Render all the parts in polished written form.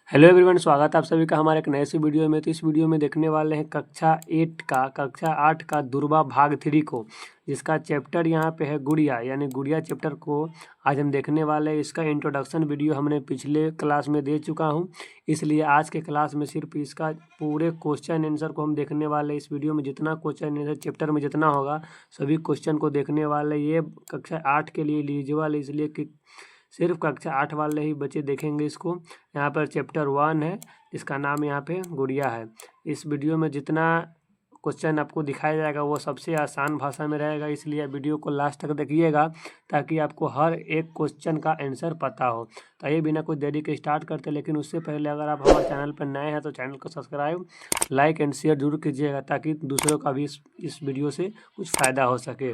Hello everyone, स्वागत है आप सभी का हमारे एक नए से वीडियो में। तो इस वीडियो में देखने वाले हैं कक्षा 8 का दुर्बा भाग 3 को, जिसका चैप्टर यहाँ पे है गुड़िया, यानी गुड़िया चैप्टर को आज हम देखने वाले हैं। इसका इंट्रोडक्शन वीडियो हमने पिछले क्लास में दे चुका हूँ, इसलिए आज के क्लास में सिर्फ इसका पूरे क्वेश्चन आंसर को हम देखने वाले हैं। इस वीडियो में जितना क्वेश्चन आंसर चैप्टर में जितना होगा सभी क्वेश्चन को देखने वाले। ये कक्षा 8 के लिए एलिजिबल है, इसलिए कि सिर्फ कक्षा 8 वाले ही बच्चे देखेंगे इसको। यहाँ पर चैप्टर 1 है, इसका नाम यहाँ पे गुड़िया है। इस वीडियो में जितना क्वेश्चन आपको दिखाया जाएगा वो सबसे आसान भाषा में रहेगा, इसलिए वीडियो को लास्ट तक देखिएगा ताकि आपको हर एक क्वेश्चन का आंसर पता हो। तो ये बिना कुछ देरी के स्टार्ट करते, लेकिन उससे पहले अगर आप हमारे चैनल पर नए हैं तो चैनल को सब्सक्राइब, लाइक एंड शेयर जरूर कीजिएगा ताकि दूसरों का भी इस वीडियो से कुछ फ़ायदा हो सके।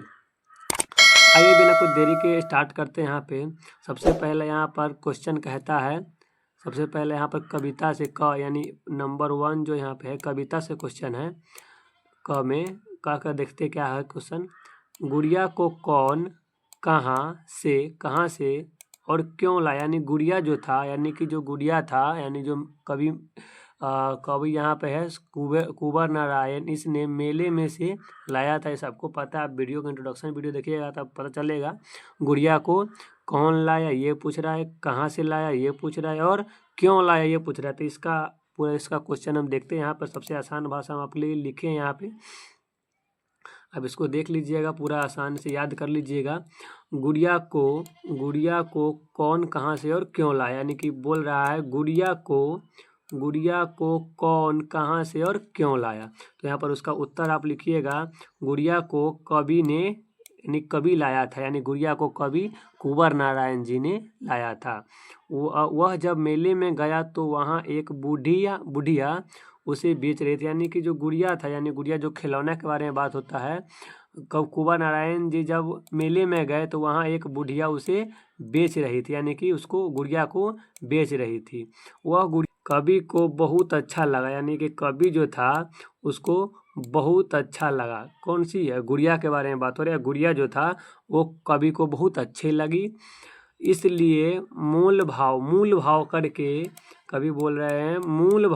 आइए बिना कुछ देरी के स्टार्ट करते हैं। यहाँ पे सबसे पहले यहाँ पर क्वेश्चन कहता है, सबसे पहले यहाँ पर कविता से क यानी नंबर 1 जो यहाँ पे है कविता से क्वेश्चन है। क में का देखते क्या है क्वेश्चन। गुड़िया को कौन कहाँ से और क्यों लाया, यानी गुड़िया जो था, यानी कि जो गुड़िया था, यानी जो कवि यहाँ पे है कुंवर नारायण, इसने मेले में से लाया था। ये सबको पता है, आप वीडियो का इंट्रोडक्शन वीडियो देखिएगा तब पता चलेगा। गुड़िया को कौन लाया ये पूछ रहा है, कहाँ से लाया ये पूछ रहा है, और क्यों लाया ये पूछ रहा है। तो इसका पूरा क्वेश्चन हम देखते हैं। यहाँ पर सबसे आसान भाषा हम आपके लिए लिखे हैं यहाँ पे, अब इसको देख लीजिएगा, पूरा आसान से याद कर लीजिएगा। गुड़िया को कौन कहाँ से और क्यों लाया, यानी कि बोल रहा है गुड़िया को कौन कहाँ से और क्यों लाया। तो यहाँ पर उसका उत्तर आप लिखिएगा, गुड़िया को कवि ने यानी कवि लाया था, यानी गुड़िया को कवि कुंवर नारायण जी ने लाया था। वह जब मेले में गया तो वहाँ एक बुढ़िया उसे बेच रहे थे, यानी कि जो गुड़िया था, यानी गुड़िया जो खिलौना के बारे में बात होता है। कब कुंवर नारायण जी जब मेले में गए तो वहाँ एक बुढ़िया उसे बेच रही थी, यानी कि उसको गुड़िया को बेच रही थी। वह कवि को बहुत अच्छा लगा, यानी कि कवि जो था उसको बहुत अच्छा लगा। कौन सी है, गुड़िया के बारे में बात हो रही है। गुड़िया जो था वो कवि को बहुत अच्छी लगी, इसलिए मूल भाव करके कवि बोल रहे हैं, मूल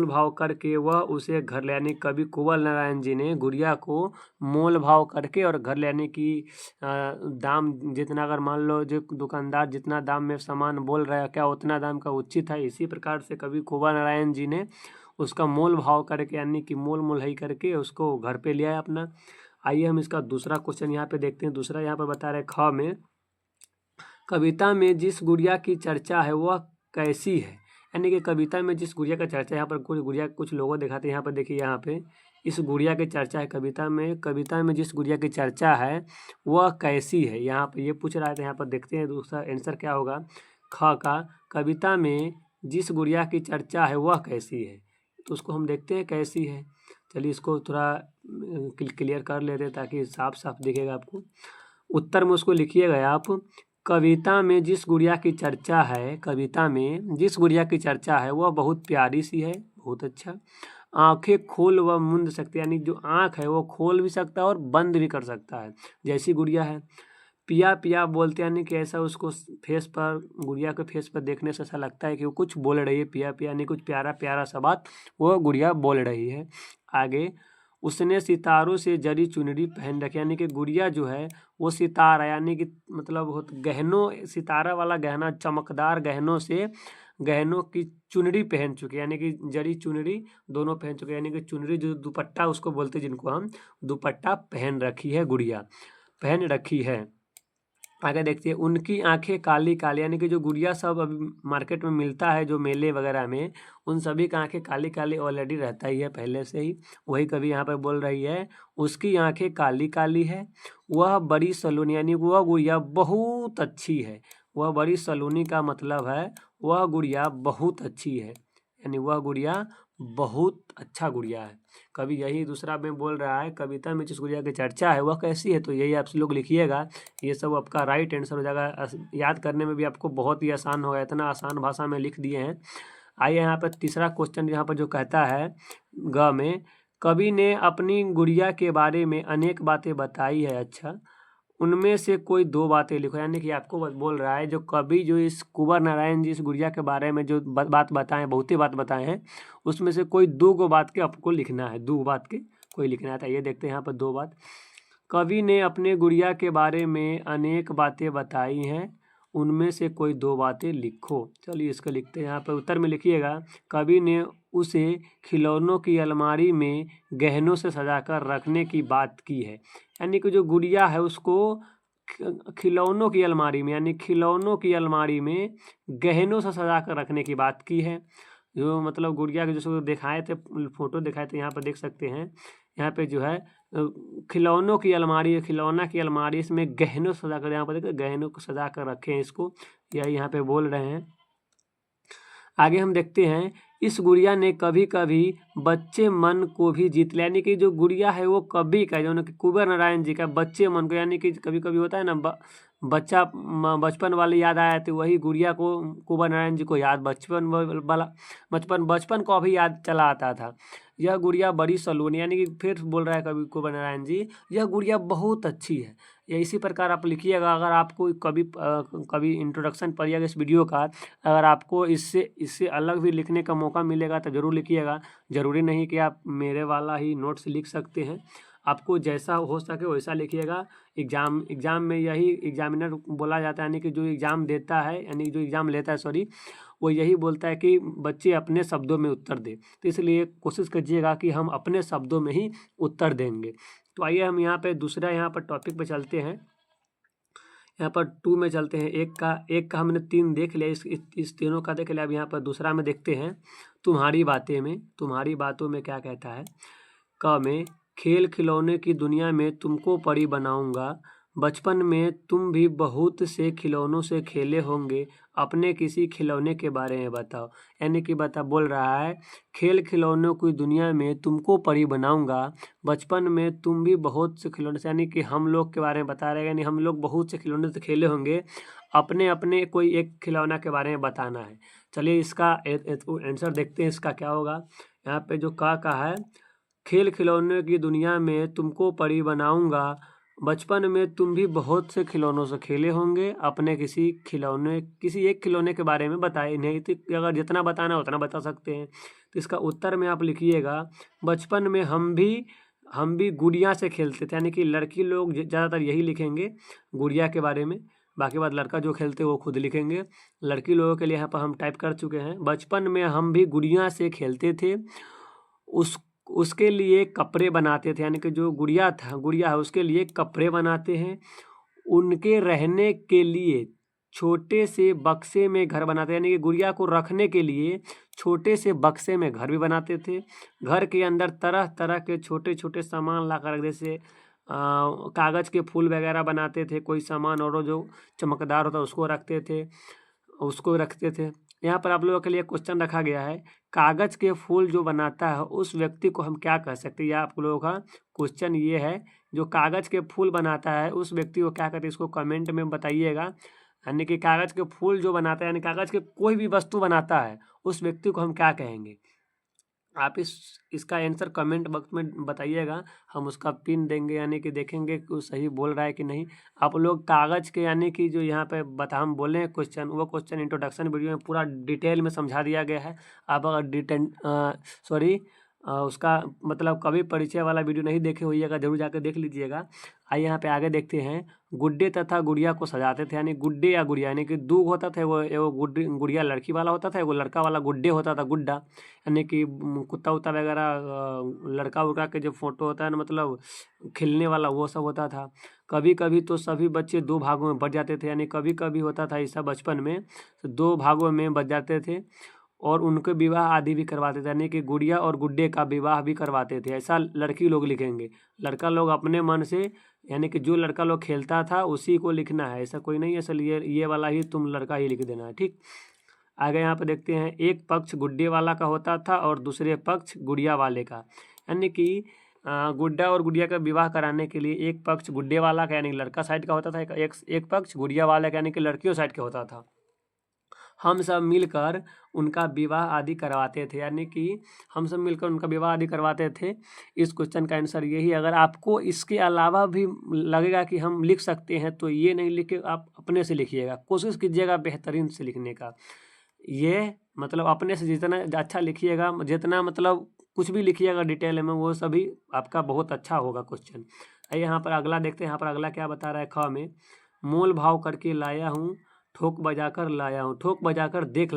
भाव करके वह उसे घर ले, यानी कवि कुंवर नारायण जी ने गुड़िया को मोल भाव करके और घर लेने की दाम जितना, अगर मान लो जो दुकानदार जितना दाम में सामान बोल रहा है क्या उतना दाम का उचित है, इसी प्रकार से कवि कुंवर नारायण जी ने उसका मोल भाव करके, यानी कि मोल मोलई करके उसको घर पे लिया अपना। आइए हम इसका दूसरा क्वेश्चन यहाँ पे देखते हैं। दूसरा यहाँ पर बता रहे ख में, कविता में जिस गुड़िया की चर्चा है वह कैसी है, यानी कि कविता में जिस गुड़िया का चर्चा है, यहाँ पर कुछ गुड़िया कुछ लोगों दिखाते हैं। यहाँ पर देखिए, यहाँ पे इस गुड़िया की चर्चा है कविता में जिस गुड़िया की चर्चा है वह कैसी है, यहाँ पर ये पूछ रहा है। तो यहाँ पर देखते हैं दूसरा आंसर क्या होगा। ख का कविता में जिस गुड़िया की चर्चा है वह कैसी है, तो उसको हम देखते हैं कैसी है। चलिए इसको थोड़ा क्लियर कर लेते हैं ताकि साफ साफ दिखेगा आपको। उत्तर में उसको लिखिएगा आप, कविता में जिस गुड़िया की चर्चा है वह बहुत प्यारी सी है, बहुत अच्छा। आंखें खोल व मूंद सकती है, यानी जो आंख है वो खोल भी सकता है और बंद भी कर सकता है, जैसी गुड़िया है। पिया पिया बोलते, यानी कि ऐसा उसको फेस पर, गुड़िया के फेस पर देखने से ऐसा लगता है कि वो कुछ बोल रही है। पिया पिया यानी कुछ प्यारा प्यारा सा बात वो गुड़िया बोल रही है। आगे, उसने सितारों से जरी चुनरी पहन रखी, यानी कि गुड़िया जो है वो सितारा, यानी कि मतलब बहुत गहनों, सितारा वाला गहना, चमकदार गहनों की चुनरी पहन चुकी है, यानी कि जरी चुनरी दोनों पहन चुके, यानी कि चुनरी जो दुपट्टा उसको बोलते हैं, जिनको हम दुपट्टा पहन रखी है, गुड़िया पहन रखी है। आगे देखिए, उनकी आंखें काली काली, यानी कि जो गुड़िया सब अभी मार्केट में मिलता है जो मेले वगैरह में, उन सभी का आंखें काली काली ऑलरेडी रहता ही है पहले से ही, वही कभी यहाँ पर बोल रही है उसकी आंखें काली काली है। वह बड़ी सलोनी, यानी वह गुड़िया बहुत अच्छी है। वह बड़ी सलोनी का मतलब है वह गुड़िया बहुत अच्छी है, यानी वह गुड़िया बहुत अच्छा गुड़िया है। कभी यही दूसरा में बोल रहा है, कविता में जिस गुड़िया की चर्चा है वह कैसी है, तो यही आप लोग लिखिएगा। ये सब आपका राइट आंसर हो जाएगा, याद करने में भी आपको बहुत ही आसान होगा, इतना आसान भाषा में लिख दिए हैं। आइए यहाँ पर तीसरा क्वेश्चन यहाँ पर जो कहता है, ग में, कवि ने अपनी गुड़िया के बारे में अनेक बातें बताई है। अच्छा, उनमें से कोई दो बातें लिखो। यानी कि आपको बोल रहा है, जो कवि जो इस कुंवर नारायण जी इस गुड़िया के बारे में जो बात बताएं, बहुत ही बात बताए हैं, उसमें से कोई दो गो बात के आपको लिखना है, दो बात के कोई लिखना था। ये देखते हैं यहाँ पर दो बात। कवि ने अपने गुड़िया के बारे में अनेक बातें बताई हैं, उनमें से कोई दो बातें लिखो। चलिए इसको लिखते हैं। यहाँ पर उत्तर में लिखिएगा, कवि ने उसे खिलौनों की अलमारी में गहनों से सजाकर रखने की बात की है। यानी कि जो गुड़िया है उसको खिलौनों की अलमारी में, यानी खिलौनों की अलमारी में गहनों से सजा कर रखने की बात की है। जो मतलब गुड़िया के जो दिखाए थे, फोटो दिखाए थे, यहाँ पर देख सकते हैं। यहाँ पे जो है खिलौनों की अलमारी, खिलौना की अलमारी, इसमें गहनों सजा कर, यहाँ पर देखो गहनों को सजा कर रखे हैं इसको, यही यहाँ पे बोल रहे हैं। आगे हम देखते हैं, इस गुड़िया ने कभी कभी बच्चे मन को भी जीत लिया। यानी कि जो गुड़िया है वो कवि का, जो कुंवर नारायण जी का बच्चे मन को, यानी कि कभी कभी होता है ना बच्चा बचपन वाली याद आया तो वही गुड़िया को, कुंवर नारायण जी को याद बचपन वाला बचपन को अभी याद चला आता था। यह गुड़िया बड़ी सलोनी, यानी कि फिर बोल रहा है कवि कुंवर नारायण जी, यह गुड़िया बहुत अच्छी है। या इसी प्रकार आप लिखिएगा। अगर आपको कभी इंट्रोडक्शन पढ़िएगा इस वीडियो का, अगर आपको इससे अलग भी लिखने का मौका मिलेगा तो ज़रूर लिखिएगा। ज़रूरी नहीं कि आप मेरे वाला ही नोट्स लिख सकते हैं, आपको जैसा हो सके वैसा लिखिएगा। एग्ज़ाम में यही एग्जामिनर बोला जाता है, यानी कि जो एग्ज़ाम देता है, यानी जो एग्ज़ाम लेता है, सॉरी, वो यही बोलता है कि बच्चे अपने शब्दों में उत्तर दें। तो इसलिए कोशिश कीजिएगा कि हम अपने शब्दों में ही उत्तर देंगे। तो आइए हम यहाँ पे दूसरा यहाँ पर टॉपिक पे चलते हैं। यहाँ पर 2 में चलते हैं। एक का हमने 3 देख लिया, इस तीनों का देख लिया। अब यहाँ पर दूसरा में देखते हैं, तुम्हारी बातों में क्या कहता है। क में, खेल खिलौने की दुनिया में तुमको परी बनाऊंगा। बचपन में तुम भी बहुत से खिलौनों से खेले होंगे, अपने किसी खिलौने के बारे में बताओ। यानी कि बोल रहा है, खेल खिलौनों की दुनिया में तुमको परी बनाऊंगा, बचपन में तुम भी बहुत से खिलौने से, यानी कि हम लोग के बारे में बता रहे हैं, यानी हम लोग बहुत से खिलौने से खेले होंगे, अपने अपने कोई एक खिलौना के बारे में बताना है। चलिए इसका आंसर देखते हैं, इसका क्या होगा। यहाँ पे जो का है, खेल खिलौने की दुनिया में तुमको परी बनाऊंगा, बचपन में तुम भी बहुत से खिलौनों से खेले होंगे, अपने किसी एक खिलौने के बारे में बताए। नहीं तो अगर जितना बताना है उतना बता सकते हैं। तो इसका उत्तर में आप लिखिएगा, बचपन में हम भी गुड़िया से खेलते थे। यानी कि लड़की लोग ज़्यादातर यही लिखेंगे गुड़िया के बारे में, बाकी बात लड़का जो खेलते वो खुद लिखेंगे। लड़की लोगों के लिए यहाँ पर हम टाइप कर चुके हैं, बचपन में हम भी गुड़िया से खेलते थे, उसके लिए कपड़े बनाते थे। यानी कि जो गुड़िया है उसके लिए कपड़े बनाते हैं, उनके रहने के लिए छोटे से बक्से में घर बनाते, यानी कि गुड़िया को रखने के लिए छोटे से बक्से में घर भी बनाते थे। घर के अंदर तरह तरह के छोटे छोटे सामान ला कर, जैसे कागज़ के फूल वगैरह बनाते थे, कोई सामान और जो चमकदार होता उसको रखते थे। यहाँ पर आप लोगों के लिए क्वेश्चन रखा गया है, कागज़ के फूल जो बनाता है उस व्यक्ति को हम क्या कह सकते हैं। यह आप लोगों का क्वेश्चन ये है, जो कागज़ के फूल बनाता है उस व्यक्ति को क्या कहते हैं, इसको कमेंट में बताइएगा। यानी कि कागज़ के फूल जो बनाता है, यानी कागज़ के कोई भी वस्तु बनाता है, उस व्यक्ति को हम क्या कहेंगे। आप इसका आंसर कमेंट बॉक्स में बताइएगा, हम उसका पिन देंगे, यानी कि देखेंगे कि वो सही बोल रहा है कि नहीं। आप लोग कागज़ के, यानी कि जो यहाँ पे हम बोले हैं क्वेश्चन, वो क्वेश्चन इंट्रोडक्शन वीडियो में पूरा डिटेल में समझा दिया गया है। आप अगर उसका मतलब कभी परिचय वाला वीडियो नहीं देखे होइएगा, जरूर जाकर देख लीजिएगा। आइए यहाँ पे आगे देखते हैं, गुड्डे तथा गुड़िया को सजाते थे। यानी गुड्डे या गुड़िया, यानी कि दो होता था, वो गुड़िया लड़की वाला होता था, वो लड़का वाला गुड्डे होता था, गुड्डा। यानी कि कुत्ता उत्ता वगैरह लड़का उड़का के जो फोटो होता है ना, मतलब खिलने वाला, वो सब होता था। कभी कभी तो सभी बच्चे 2 भागों में बँट जाते थे, यानी कभी कभी होता था ऐसा बचपन में, तो 2 भागों में बँट जाते थे और उनके विवाह आदि भी करवाते थे। यानी कि गुड़िया और गुड्डे का विवाह भी करवाते थे, ऐसा लड़की लोग लिखेंगे। लड़का लोग अपने मन से, यानी कि जो लड़का लोग खेलता था उसी को लिखना है, ऐसा कोई नहीं है। इसलिए ये वाला ही तुम लड़का ही लिख देना है, ठीक। आगे यहाँ पे देखते हैं, एक पक्ष गुड्डे वाला का होता था और दूसरे पक्ष गुड़िया वाले का। यानी कि गुड्डा और गुड़िया का विवाह कराने के लिए एक पक्ष गुड्डे वाला का, यानी लड़का साइड का होता था, एक पक्ष गुड़िया वाला का, यानी कि लड़कियों साइड का होता था। हम सब मिलकर उनका विवाह आदि करवाते थे, यानी कि हम सब मिलकर उनका विवाह आदि करवाते थे। इस क्वेश्चन का आंसर यही। अगर आपको इसके अलावा भी लगेगा कि हम लिख सकते हैं तो ये नहीं लिख के आप अपने से लिखिएगा, कोशिश कीजिएगा बेहतरीन से लिखने का। ये मतलब अपने से जितना अच्छा लिखिएगा, जितना मतलब कुछ भी लिखिएगा डिटेल में, वो सभी आपका बहुत अच्छा होगा क्वेश्चन। आइए यहाँ पर अगला देखते हैं। यहाँ पर अगला क्या बता रहा है, ख में मोल भाव करके लाया हूँ, ठोक बजाकर लाया हूँ। ठोक बजाकर देख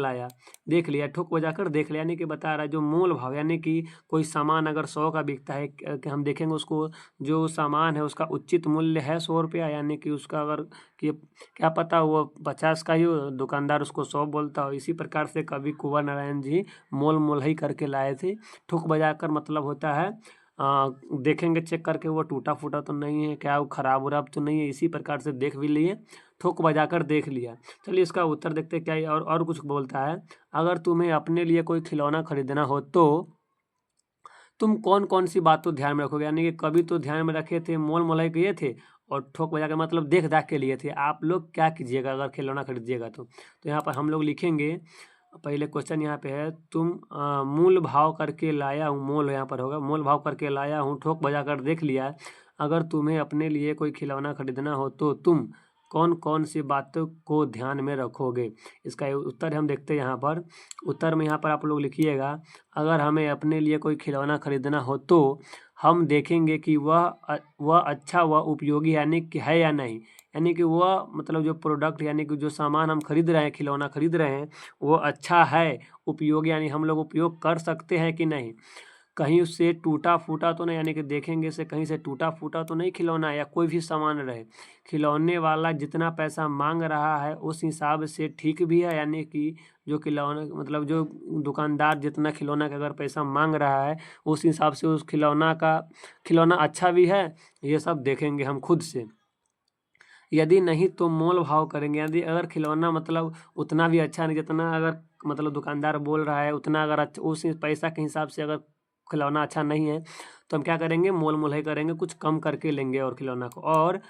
लिया, ठोक बजाकर देख लिया, यानी कि बता रहा है जो मोल भाव, यानी कि कोई सामान अगर 100 का बिकता है कि हम देखेंगे उसको, जो सामान है उसका उचित मूल्य है 100 रुपया, यानी कि उसका अगर कि क्या पता वो 50 का ही हो, दुकानदार उसको 100 बोलता हो। इसी प्रकार से कवि कुंवर नारायण जी मोल मोलही करके लाए थे। ठोक बजाकर मतलब होता है देखेंगे चेक करके वो टूटा फूटा तो नहीं है, क्या वो खराब उराब तो नहीं है, इसी प्रकार से देख भी लिए, ठोक बजाकर देख लिया। चलिए इसका उत्तर देखते हैं क्या है। और कुछ बोलता है, अगर तुम्हें अपने लिए कोई खिलौना खरीदना हो तो तुम कौन कौन सी बात तो ध्यान में रखोगे, यानी कि कभी तो ध्यान में रखे थे, मोल मोलाई किए थे, और ठोक बजा के मतलब देख दाख के लिए थे। आप लोग क्या कीजिएगा अगर खिलौना खरीदिएगा तो यहाँ पर हम लोग लिखेंगे, पहले क्वेश्चन यहाँ पे है, तुम मूल भाव करके लाया हूँ, मोल यहाँ पर होगा, मोल भाव करके लाया हूँ, ठोक बजा कर देख लिया। अगर तुम्हें अपने लिए कोई खिलौना खरीदना हो तो तुम कौन कौन सी बातों को ध्यान में रखोगे। इसका उत्तर हम देखते हैं यहाँ पर। उत्तर में यहाँ पर आप लोग लिखिएगा, अगर हमें अपने लिए कोई खिलौना खरीदना हो तो हम देखेंगे कि वह अच्छा व उपयोगी यानी कि है या नहीं, यानी कि वह मतलब जो प्रोडक्ट यानी कि जो सामान हम खरीद रहे हैं, खिलौना खरीद रहे हैं, वो अच्छा है, उपयोगी यानी हम लोग उपयोग कर सकते हैं कि नहीं, कहीं उससे टूटा फूटा तो नहीं, यानी कि देखेंगे से कहीं से टूटा फूटा तो नहीं खिलौना, या कोई भी सामान रहे, खिलौने वाला जितना पैसा मांग रहा है उस हिसाब से ठीक भी है, यानी कि जो खिलौना मतलब जो दुकानदार जितना खिलौना का अगर पैसा मांग रहा है उस हिसाब से उस खिलौना अच्छा भी है, ये सब देखेंगे हम खुद से। यदि नहीं तो मोल भाव करेंगे, यदि अगर खिलौना मतलब उतना भी अच्छा नहीं जितना अगर मतलब दुकानदार बोल रहा है, उतना अगर अच्छा उस पैसा के हिसाब से अगर खिलौना अच्छा नहीं है तो हम क्या करेंगे, मोल मोलही करेंगे, कुछ कम करके लेंगे और खिलौना को। और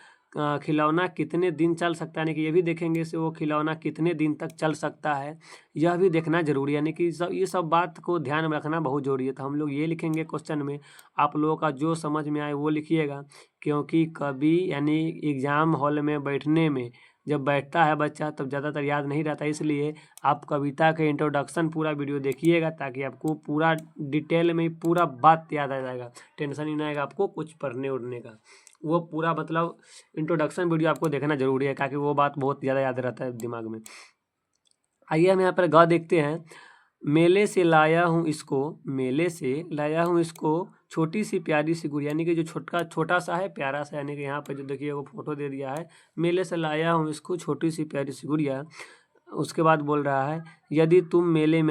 खिलौना कितने दिन चल सकता है, यानी कि ये भी देखेंगे से वो खिलौना कितने दिन तक चल सकता है, यह भी देखना जरूरी है, यानी कि ये सब बात को ध्यान में रखना बहुत जरूरी है। तो हम लोग ये लिखेंगे क्वेश्चन में, आप लोगों का जो समझ में आए वो लिखिएगा, क्योंकि कभी यानी एग्ज़ाम हॉल में बैठने में जब बैठता है बच्चा तब ज़्यादातर याद नहीं रहता, इसलिए आप कविता के इंट्रोडक्शन पूरा वीडियो देखिएगा ताकि आपको पूरा डिटेल में पूरा बात याद आ जाएगा, टेंशन ही नहीं आएगा आपको कुछ पढ़ने उढ़ने का। वो पूरा मतलब इंट्रोडक्शन वीडियो आपको देखना जरूरी है ताकि वो बात बहुत ज़्यादा याद रहता है दिमाग में। आइए हम यहाँ पर ग देखते हैं, मेले से लाया हूँ इसको छोटी सी प्यारी सी गुड़िया, यानी कि जो छोटा सा है प्यारा सा, यानी कि यहाँ पे जो देखिए वो फोटो दे दिया है, मेले से लाया हूँ इसको छोटी सी प्यारी सी गुड़िया। उसके बाद बोल रहा है, यदि तुम मेले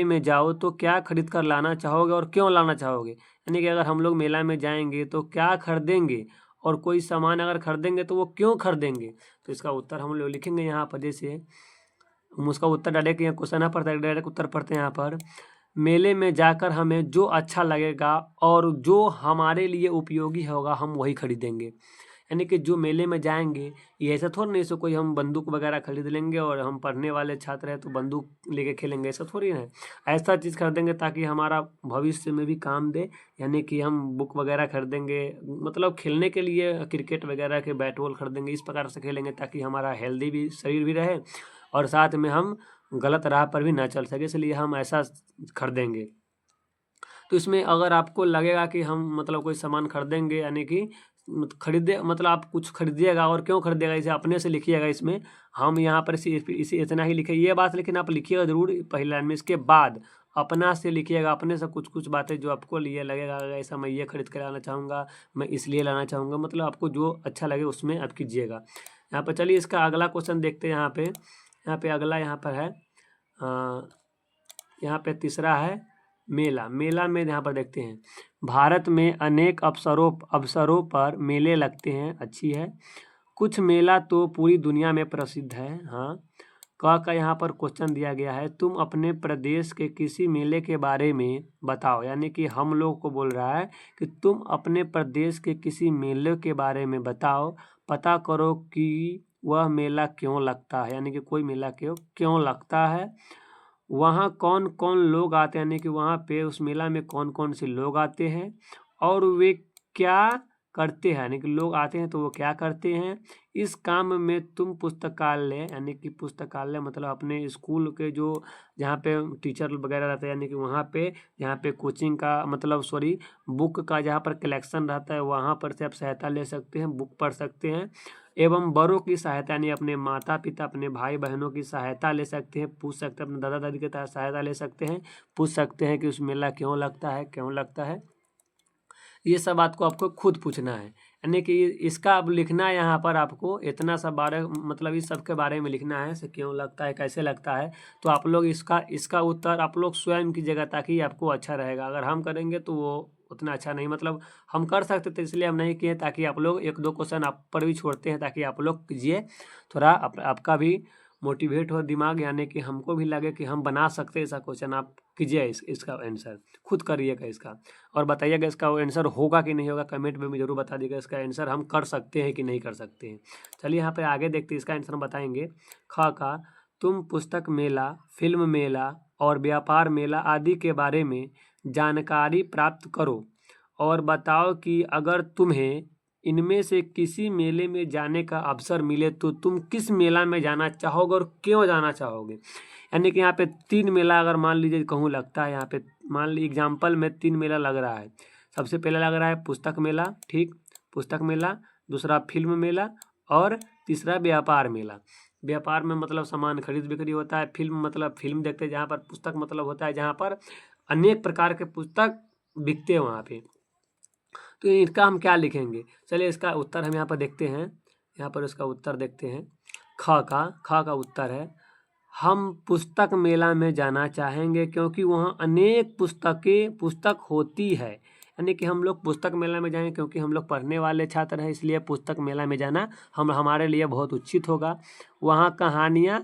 में जाओ तो क्या खरीद कर लाना चाहोगे और क्यों लाना चाहोगे, यानी कि अगर हम लोग मेला में जाएंगे तो क्या खरीदेंगे और कोई सामान अगर खरीदेंगे तो वो क्यों खरीदेंगे। तो इसका उत्तर हम लोग लिखेंगे यहाँ पर, जैसे हम उसका उत्तर डायरेक्ट यहाँ क्वेश्चन ना पढ़ते डायरेक्ट उत्तर पढ़ते हैं यहाँ पर, मेले में जाकर हमें जो अच्छा लगेगा और जो हमारे लिए उपयोगी होगा हम वही खरीदेंगे, यानी कि जो मेले में जाएंगे ये ऐसा थोड़ा नहीं, सो कोई हम बंदूक वगैरह खरीद लेंगे और हम पढ़ने वाले छात्र हैं तो बंदूक लेके खेलेंगे, ऐसा थोड़ी है। ऐसा चीज़ खरीदेंगे ताकि हमारा भविष्य में भी काम दे, यानी कि हम बुक वगैरह खरीदेंगे मतलब खेलने के लिए, क्रिकेट वगैरह के बैट बॉल खरीदेंगे, इस प्रकार से खेलेंगे ताकि हमारा हेल्दी भी शरीर भी रहे और साथ में हम गलत राह पर भी ना चल सके, इसलिए हम ऐसा खरीदेंगे। तो इसमें अगर आपको लगेगा कि हम मतलब कोई सामान खरीदेंगे, यानी कि खरीदे मतलब आप कुछ खरीदिएगा और क्यों खरीदिएगा इसे अपने से लिखिएगा। इसमें हम यहाँ पर इसी इतना ही लिखे, ये बात लेकिन आप लिखिएगा जरूर पहले लाइन में, इसके बाद अपना से लिखिएगा, अपने से कुछ कुछ बातें जो आपको लिए लगेगा, ऐसा मैं ये खरीद कर लाना चाहूँगा, मैं इसलिए लाना चाहूँगा, मतलब आपको जो अच्छा लगे उसमें आप कीजिएगा। यहाँ पर चलिए इसका अगला क्वेश्चन देखते हैं। यहाँ पे अगला यहाँ पर है, यहाँ पे तीसरा है मेला में यहाँ पर देखते हैं, भारत में अनेक अवसरों पर मेले लगते हैं, अच्छी है, कुछ मेला तो पूरी दुनिया में प्रसिद्ध है। हाँ, का यहाँ पर क्वेश्चन दिया गया है, तुम अपने प्रदेश के किसी मेले के बारे में बताओ, यानी कि हम लोग को बोल रहा है कि तुम अपने प्रदेश के किसी मेले के बारे में बताओ, पता करो कि वह मेला क्यों लगता है, यानी कि कोई मेला क्यों लगता है। वहाँ कौन कौन लोग आते हैं, यानी कि वहाँ पे उस मेला में कौन कौन से लोग आते हैं और वे क्या करते हैं, यानी कि लोग आते हैं तो वो क्या करते हैं। इस काम में तुम पुस्तकालय, यानी कि पुस्तकालय मतलब अपने स्कूल के जो जहाँ पे टीचर वगैरह रहते हैं, यानी कि वहाँ पे जहाँ पे कोचिंग का मतलब सॉरी बुक का जहाँ पर कलेक्शन रहता है वहाँ पर से आप सहायता ले सकते हैं, बुक पढ़ सकते हैं। एवं बड़ों की सहायता यानी अपने माता पिता अपने भाई बहनों की सहायता ले सकते हैं, पूछ सकते हैं, अपने दादा दादी की सहायता ले सकते हैं, पूछ सकते हैं कि उस मेला क्यों लगता है। ये सब बात को आपको खुद पूछना है, यानी कि इसका अब लिखना है यहाँ पर आपको इतना सब बारे मतलब इस सब के बारे में लिखना है, से क्यों लगता है कैसे लगता है। तो आप लोग इसका उत्तर आप लोग स्वयं कीजिएगा ताकि आपको अच्छा रहेगा। अगर हम करेंगे तो वो उतना अच्छा नहीं, मतलब हम कर सकते थे इसलिए हम नहीं किए, ताकि आप लोग एक दो क्वेश्चन आप पर भी छोड़ते हैं ताकि आप लोग कीजिए, थोड़ा आपका भी मोटिवेट हो दिमाग, यानी कि हमको भी लगे कि हम बना सकते हैं ऐसा क्वेश्चन। आप कीजिए इसका आंसर खुद करिएगा इसका, और बताइएगा इसका आंसर होगा कि नहीं होगा, कमेंट में भी जरूर बता दीजिएगा इसका आंसर हम कर सकते हैं कि नहीं कर सकते हैं। चलिए यहाँ पे आगे देखते हैं, इसका आंसर हम बताएंगे। ख का तुम पुस्तक मेला, फिल्म मेला और व्यापार मेला आदि के बारे में जानकारी प्राप्त करो और बताओ कि अगर तुम्हें इनमें से किसी मेले में जाने का अवसर मिले तो तुम किस मेला में जाना चाहोगे और क्यों जाना चाहोगे। यानी कि यहाँ पे 3 मेला अगर मान लीजिए कहूँ लगता है, यहाँ पे मान लीजिए एग्जाम्पल में 3 मेला लग रहा है। सबसे पहला लग रहा है पुस्तक मेला, ठीक, पुस्तक मेला, दूसरा फिल्म मेला और तीसरा व्यापार मेला। व्यापार में मतलब सामान खरीद बिक्री होता है, फिल्म मतलब फिल्म देखते हैं जहाँ पर, पुस्तक मतलब होता है जहाँ पर अनेक प्रकार के पुस्तक बिकते हैं वहाँ पे। तो इनका हम क्या लिखेंगे, चलिए इसका उत्तर हम यहाँ पर देखते हैं, यहाँ पर इसका उत्तर देखते हैं। ख का उत्तर है हम पुस्तक मेला में जाना चाहेंगे क्योंकि वहाँ अनेक पुस्तक होती है। यानी कि हम लोग पुस्तक मेला में जाएंगे क्योंकि हम लोग पढ़ने वाले छात्र हैं, इसलिए पुस्तक मेला में जाना हमारे लिए बहुत उचित होगा। वहाँ कहानियाँ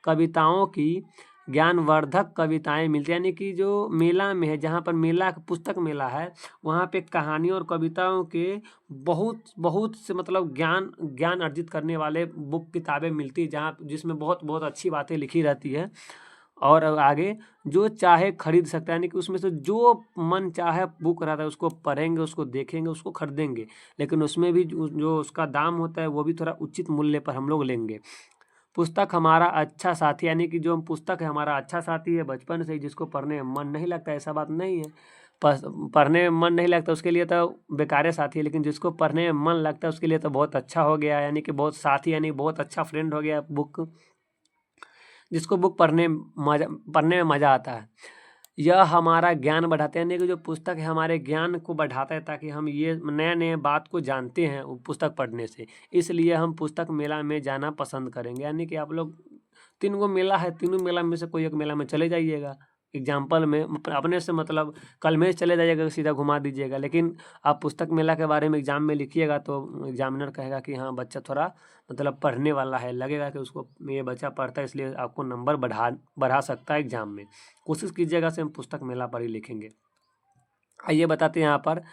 कविताओं की ज्ञानवर्धक कविताएं मिलती हैं, यानी कि जो मेला में है जहाँ पर मेला पुस्तक मेला है वहाँ पे कहानियों और कविताओं के बहुत बहुत से मतलब ज्ञान अर्जित करने वाले बुक किताबें मिलती है, जहाँ जिसमें बहुत बहुत अच्छी बातें लिखी रहती है। और आगे जो चाहे खरीद सकता है, यानी कि उसमें से जो मन चाहे बुक रहता है उसको पढ़ेंगे, उसको देखेंगे, उसको खरीदेंगे, लेकिन उसमें भी जो उसका दाम होता है वो भी थोड़ा उचित मूल्य पर हम लोग लेंगे। पुस्तक हमारा अच्छा साथी, यानी कि जो पुस्तक है हमारा अच्छा साथी है बचपन से ही, जिसको पढ़ने में मन नहीं लगता ऐसा बात नहीं है, पढ़ने में मन नहीं लगता उसके लिए तो बेकार साथी है, लेकिन जिसको पढ़ने में मन लगता है उसके लिए तो बहुत अच्छा हो गया, यानी कि बहुत साथी यानी बहुत अच्छा फ्रेंड हो गया बुक, जिसको बुक पढ़ने में मज़ा आता है। यह हमारा ज्ञान बढ़ाते हैं, यानी कि जो पुस्तक है हमारे ज्ञान को बढ़ाता है ताकि हम ये नए नए बात को जानते हैं वो पुस्तक पढ़ने से, इसलिए हम पुस्तक मेला में जाना पसंद करेंगे। यानी कि आप लोग 3 गो मेला है, तीनों मेला में से कोई एक मेला में चले जाइएगा। एग्जाम्पल में अपने से मतलब कल में चले जाइएगा सीधा घुमा दीजिएगा, लेकिन आप पुस्तक मेला के बारे में एग्जाम में लिखिएगा तो एग्जामिनर कहेगा कि हाँ बच्चा थोड़ा मतलब पढ़ने वाला है, लगेगा कि उसको ये बच्चा पढ़ता है, इसलिए आपको नंबर बढ़ा सकता है एग्जाम में। कोशिश कीजिएगा से हम पुस्तक मेला पर ही लिखेंगे। आइए बताते हैं यहाँ पर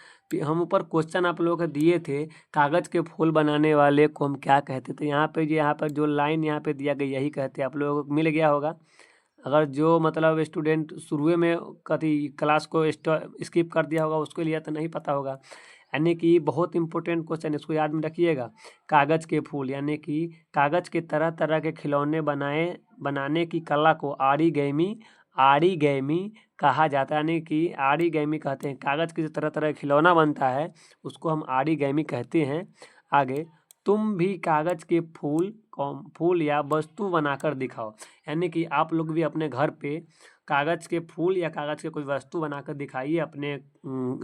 हम ऊपर क्वेश्चन आप लोगों को दिए थे, कागज़ के फूल बनाने वाले को हम क्या कहते थे। यहाँ पर जो लाइन यहाँ पे दिया गया यही कहते हैं, आप लोगों को मिल गया होगा। अगर जो मतलब स्टूडेंट शुरू में कभी क्लास को स्किप कर दिया होगा उसके लिए तो नहीं पता होगा, यानी कि बहुत इंपॉर्टेंट क्वेश्चन, इसको याद में रखिएगा। कागज़ के फूल यानी कि कागज़ के तरह तरह के खिलौने बनाने की कला को आरीगैमी कहा जाता है, यानी कि आरीगैमी कहते हैं। कागज़ के तरह तरह का खिलौना बनता है उसको हम आरीगैमी कहते हैं। आगे तुम भी कागज़ के फूल या वस्तु बनाकर दिखाओ, यानी कि आप लोग भी अपने घर पे कागज़ के फूल या कागज़ के कोई वस्तु बनाकर दिखाइए अपने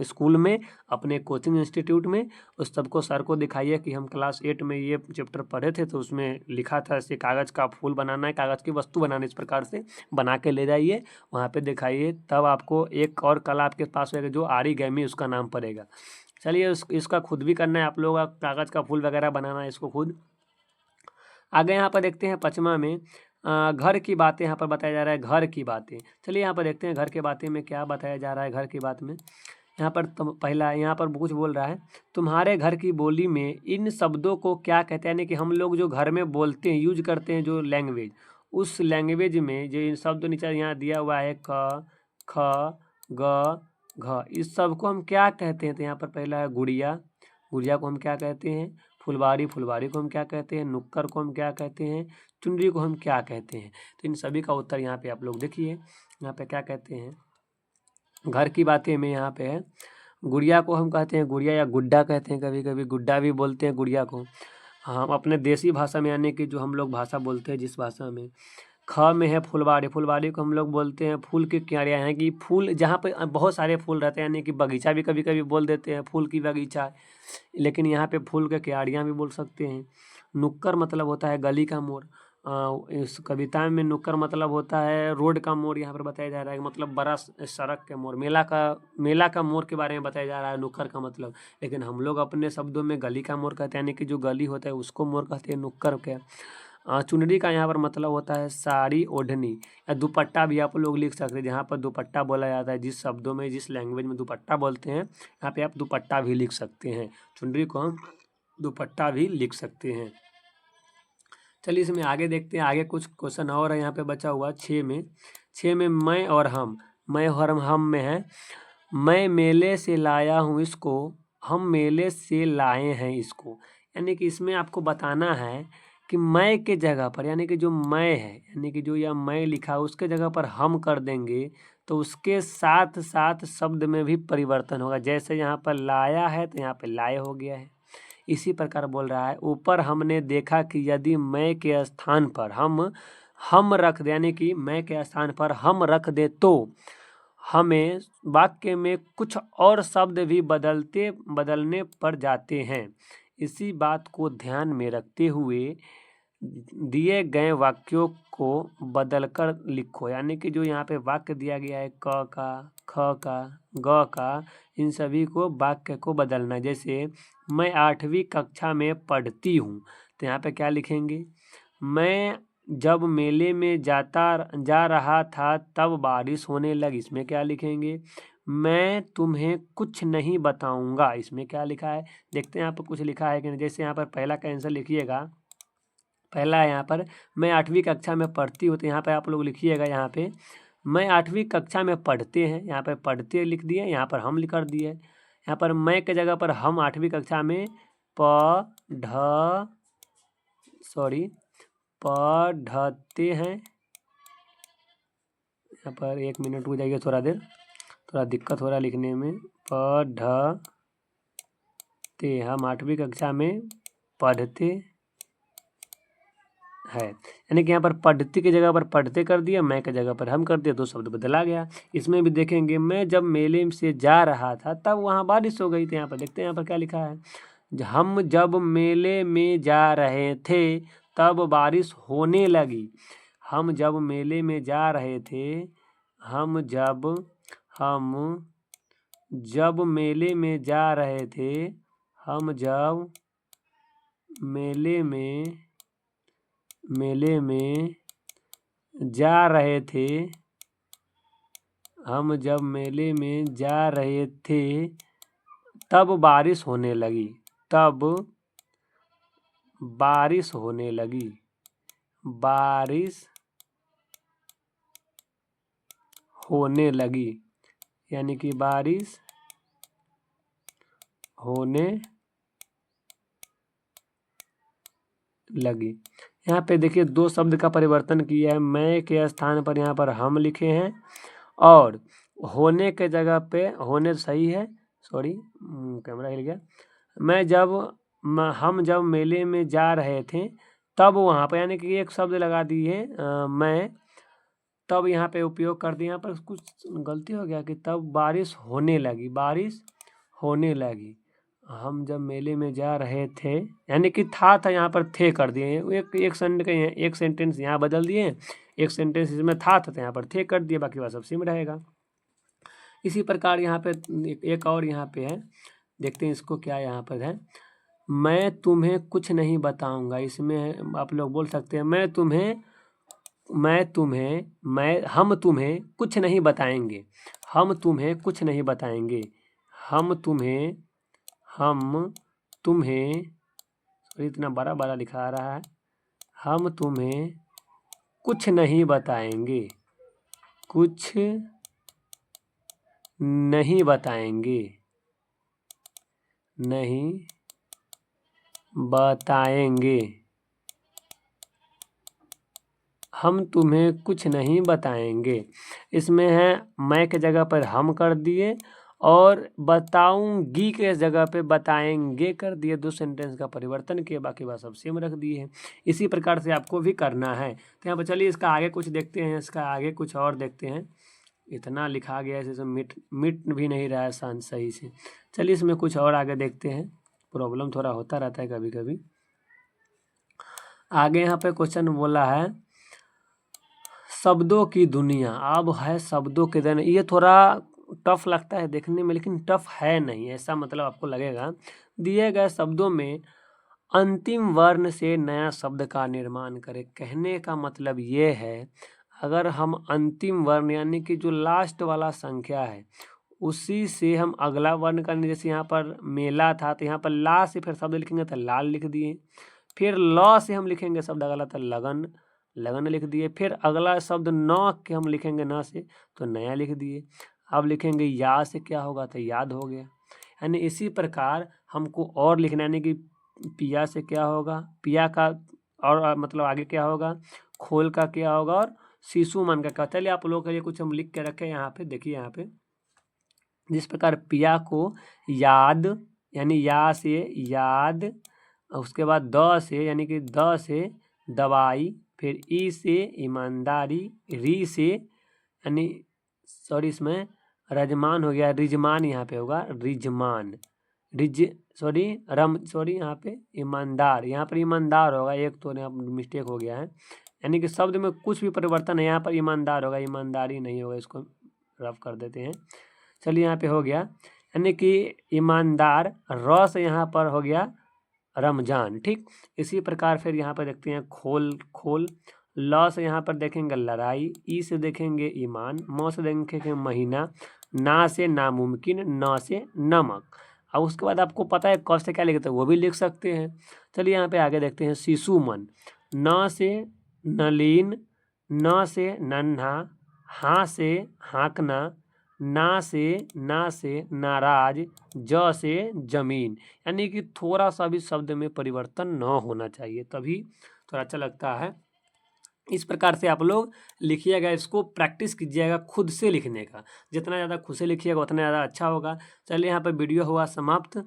स्कूल में, अपने कोचिंग इंस्टीट्यूट में, उस सबको सर को दिखाइए कि हम क्लास 8 में ये चैप्टर पढ़े थे तो उसमें लिखा था ऐसे कागज़ का फूल बनाना है, कागज़ की वस्तु बनाना, इस प्रकार से बना के ले जाइए वहाँ पे दिखाइए, तब आपको एक और कला आपके पास होगा जो आरीगैमी उसका नाम पड़ेगा। चलिए इसका खुद भी करना है आप लोगों का, कागज़ का फूल वगैरह बनाना है इसको खुद। आगे यहाँ पर देखते हैं 5वां में घर की बातें यहाँ पर बताया जा रहा है, घर की बातें। चलिए यहाँ पर देखते हैं घर की बातें में क्या बताया जा रहा है। घर की बात में यहाँ पर पहला यहाँ पर कुछ बोल रहा है, तुम्हारे घर की बोली में इन शब्दों को क्या कहते हैं, यानी कि हम लोग जो घर में बोलते हैं, यूज करते हैं जो लैंग्वेज, उस लैंग्वेज में जो इन शब्द नीचे यहाँ दिया हुआ है क, ख, ग, घ, इस सब को हम क्या कहते हैं। तो यहाँ पर पहला है गुड़िया, गुड़िया को हम क्या कहते हैं, फुलवारी, फुलवारी को हम क्या कहते हैं, नुक्कर को हम क्या कहते हैं, चुनरी को हम क्या कहते हैं। तो इन सभी का उत्तर यहाँ पे आप लोग देखिए, यहाँ पे क्या कहते हैं, घर की बातें में यहाँ पे है, गुड़िया को हम कहते हैं गुड़िया या गुड्डा कहते हैं, कभी कभी गुड्डा भी बोलते हैं गुड़िया को। हम अपने देसी भाषा में, यानी कि जो हम लोग भाषा बोलते हैं जिस भाषा में। ख में है फुलवारी, फुलवारी को हम लोग बोलते हैं फूल की क्यारियाँ हैं, कि फूल जहाँ पे बहुत सारे फूल रहते हैं, यानी कि बगीचा भी कभी कभी बोल देते हैं, फूल की बगीचा, लेकिन यहाँ पे फूल के क्यारियाँ भी बोल सकते हैं। नुक्कर मतलब होता है गली का मोड़, इस कविता में नुक्कर मतलब होता है रोड का मोड़, यहाँ पर बताया जा रहा है मतलब बड़ा सड़क के मोड़, मेला का मोड़ के बारे में बताया जा रहा है नुक्कर का मतलब। लेकिन हम लोग अपने शब्दों में गली का मोड़ कहते हैं, यानी कि जो गली होता है उसको मोड़ कहते हैं नुक्कर के। चुनरी का यहाँ पर मतलब होता है साड़ी, ओढ़नी या दुपट्टा भी आप लोग लिख सकते हैं, जहाँ पर दुपट्टा बोला जाता है, जिस शब्दों में जिस लैंग्वेज में दुपट्टा बोलते हैं, यहाँ पे आप दुपट्टा भी लिख सकते हैं, चुनरी को हम दुपट्टा भी लिख सकते हैं। चलिए इसमें आगे देखते हैं, आगे कुछ क्वेश्चन और है यहाँ पे बचा हुआ 6 में। 6 में मैं और हम, मैं और हम में है, मैं मेले से लाया हूँ इसको, हम मेले से लाए हैं इसको। यानी कि इसमें आपको बताना है कि मैं के जगह पर, यानी कि जो मैं है, यानी कि जो यह मैं लिखा है उसके जगह पर हम कर देंगे तो उसके साथ साथ शब्द में भी परिवर्तन होगा। जैसे यहाँ पर लाया है तो यहाँ पे लाए हो गया है। इसी प्रकार बोल रहा है, ऊपर हमने देखा कि यदि मैं के स्थान पर हम रख दे, यानी कि मैं के स्थान पर हम रख दे तो हमें वाक्य में कुछ और शब्द भी बदलने पड़ जाते हैं। इसी बात को ध्यान में रखते हुए दिए गए वाक्यों को बदलकर लिखो। यानी कि जो यहाँ पे वाक्य दिया गया है क का, ख का, ग का, इन सभी को वाक्य को बदलना है। जैसे मैं 8वीं कक्षा में पढ़ती हूँ, तो यहाँ पे क्या लिखेंगे, मैं जब मेले में जा रहा था तब बारिश होने लगी, इसमें क्या लिखेंगे, मैं तुम्हें कुछ नहीं बताऊंगा, इसमें क्या लिखा है, देखते हैं यहाँ पर कुछ लिखा है कि नहीं। जैसे यहाँ पर पहला का आंसर लिखिएगा, पहला है यहाँ पर मैं 8वीं कक्षा में पढ़ती हूँ, तो यहाँ पे आप लोग लिखिएगा, यहाँ पे मैं 8वीं कक्षा में पढ़ते हैं, यहाँ पर पढ़ते लिख दिए, यहाँ पर हम लिख कर दिए। यहाँ पर मैं के जगह पर हम 8वीं कक्षा में पढ़ते हैं। यहाँ पर 1 मिनट हो जाएगा, थोड़ा देर, थोड़ा दिक्कत हो रहा है लिखने में। पढ़ते, हम 8वीं कक्षा में पढ़ते है, यानी कि यहाँ पर पढ़ती की जगह पर पढ़ते कर दिया, मैं की जगह पर हम कर दिया, तो शब्द बदला गया। इसमें भी देखेंगे, मैं जब मेले से जा रहा था तब वहाँ बारिश हो गई थी। यहाँ पर देखते हैं यहाँ पर क्या लिखा है, हम जब मेले में जा रहे थे तब बारिश होने लगी। हम जब मेले में जा रहे थे, हम जब मेले में जा रहे थे, हम जब मेले में जा रहे थे, हम जब मेले में जा रहे थे तब बारिश होने लगी, तब बारिश होने लगी, बारिश होने लगी, यानी कि बारिश होने लगी। यहाँ पे देखिए 2 शब्द का परिवर्तन किया है, मैं के स्थान पर यहाँ पर हम लिखे हैं, और होने के जगह पे, होने सही है, सॉरी कैमरा हिल गया, हम जब मेले में जा रहे थे तब वहाँ पर, यानी कि एक शब्द लगा दिए मैं, तब यहाँ पे उपयोग कर दिया। यहाँ पर कुछ गलती हो गया कि तब बारिश होने लगी, बारिश होने लगी। हम जब मेले में जा रहे थे, यानी कि था यहाँ पर थे कर दिए, एक सेंटेंस यहाँ बदल दिए, एक सेंटेंस इसमें था तो यहाँ पर थे कर दिए, बाकी बात सब सेम रहेगा। इसी प्रकार यहाँ पे एक और यहाँ पे है, देखते हैं इसको क्या यहाँ पर है, मैं तुम्हें कुछ नहीं बताऊंगा। इसमें आप लोग बोल सकते हैं हम तुम्हें कुछ नहीं बताएंगे, हम तुम्हें कुछ नहीं बताएंगे, हम तुम्हें इतना बड़ा बड़ा लिखा रहा है, हम तुम्हें कुछ नहीं बताएंगे, कुछ नहीं बताएंगे, नहीं बताएंगे, हम तुम्हें कुछ नहीं बताएंगे। इसमें है मैं के जगह पर हम कर दिए और बताऊंगी के जगह पे बताएंगे कर दिए, दो सेंटेंस का परिवर्तन किए, बाकी बात सब सेम रख दिए हैं। इसी प्रकार से आपको भी करना है। तो यहाँ पर चलिए इसका आगे कुछ देखते हैं, इसका आगे कुछ और देखते हैं। इतना लिखा गया है जैसे मिट भी नहीं रहा है सही से। चलिए इसमें कुछ और आगे देखते हैं, प्रॉब्लम थोड़ा होता रहता है कभी कभी। आगे यहाँ पे क्वेश्चन बोला है शब्दों की दुनिया। अब है शब्दों की दुनिया, ये थोड़ा टफ लगता है देखने में, लेकिन टफ है नहीं, ऐसा मतलब आपको लगेगा। दिए गए शब्दों में अंतिम वर्ण से नया शब्द का निर्माण करें। कहने का मतलब ये है, अगर हम अंतिम वर्ण यानी कि जो लास्ट वाला संख्या है उसी से हम अगला वर्ण करने, जैसे यहाँ पर मेला था तो यहाँ पर ला से फिर शब्द लिखेंगे तो लाल लिख दिए, फिर ल से हम लिखेंगे शब्द अगला तो लगन, लगन लिख दिए, फिर अगला शब्द न के हम लिखेंगे न से तो नया लिख दिए। अब लिखेंगे या से क्या होगा तो याद हो गया। यानी इसी प्रकार हमको और लिखना, यानी कि पिया से क्या होगा, पिया का और मतलब आगे क्या होगा, खोल का क्या होगा और शिशु मन का क्या। चलिए आप लोगों के लिए कुछ हम लिख के रखे यहाँ पे, देखिए यहाँ पे जिस प्रकार पिया को याद यानी या से याद, उसके बाद द से यानी कि द से दवाई, फिर ई से ईमानदारी, री से यानी सॉरी इसमें रजमान हो गया, रिजमान यहाँ पे होगा रिजमान, यहाँ पे ईमानदार, यहाँ पर ईमानदार होगा, एक तो यहाँ मिस्टेक हो गया है, यानी कि शब्द में कुछ भी परिवर्तन है, यहाँ पर ईमानदार होगा, ईमानदारी नहीं होगा, इसको रफ कर देते हैं। चलिए यहाँ पे हो गया, यानी कि ईमानदार, र से यहाँ पर हो गया रमजान। ठीक इसी प्रकार फिर यहाँ पर देखते हैं खोल, ल से यहाँ पर देखेंगे लड़ाई, ई से देखेंगे ईमान, म से देखेंगे महीना, ना से नामुमकिन, न से नमक। अब उसके बाद आपको पता है क से क्या लिखते हैं वो भी लिख सकते हैं। चलिए यहाँ पे आगे देखते हैं शिशु मन, न से नलीन, न से नन्हा, हाँ से हाँकना, ना से नाराज, ज से जमीन। यानी कि थोड़ा सा भी शब्द में परिवर्तन न होना चाहिए, तभी थोड़ा अच्छा लगता है। इस प्रकार से आप लोग लिखिएगा, इसको प्रैक्टिस कीजिएगा खुद से लिखने का, जितना ज़्यादा खुद से लिखिएगा उतना ज़्यादा अच्छा होगा। चलिए यहाँ पे वीडियो हुआ समाप्त।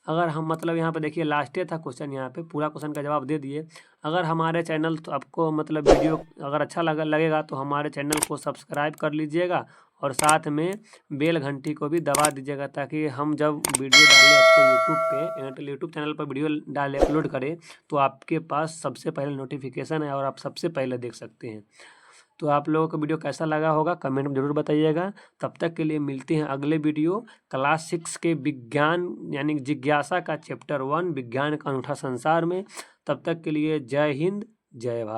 अगर हम मतलब यहाँ पे देखिए लास्ट था क्वेश्चन, यहाँ पे पूरा क्वेश्चन का जवाब दे दिए। अगर हमारे चैनल तो आपको मतलब वीडियो अगर अच्छा लगेगा तो हमारे चैनल को सब्सक्राइब कर लीजिएगा और साथ में बेल घंटी को भी दबा दीजिएगा, ताकि हम जब वीडियो डालें आपको यूट्यूब चैनल पर वीडियो डालें अपलोड करें तो आपके पास सबसे पहले नोटिफिकेशन है और आप सबसे पहले देख सकते हैं। तो आप लोगों को वीडियो कैसा लगा होगा कमेंट में ज़रूर बताइएगा। तब तक के लिए मिलते हैं अगले वीडियो क्लास 6 के विज्ञान यानी जिज्ञासा का चैप्टर 1 विज्ञान का अनूठा संसार में। तब तक के लिए जय हिंद जय भारत।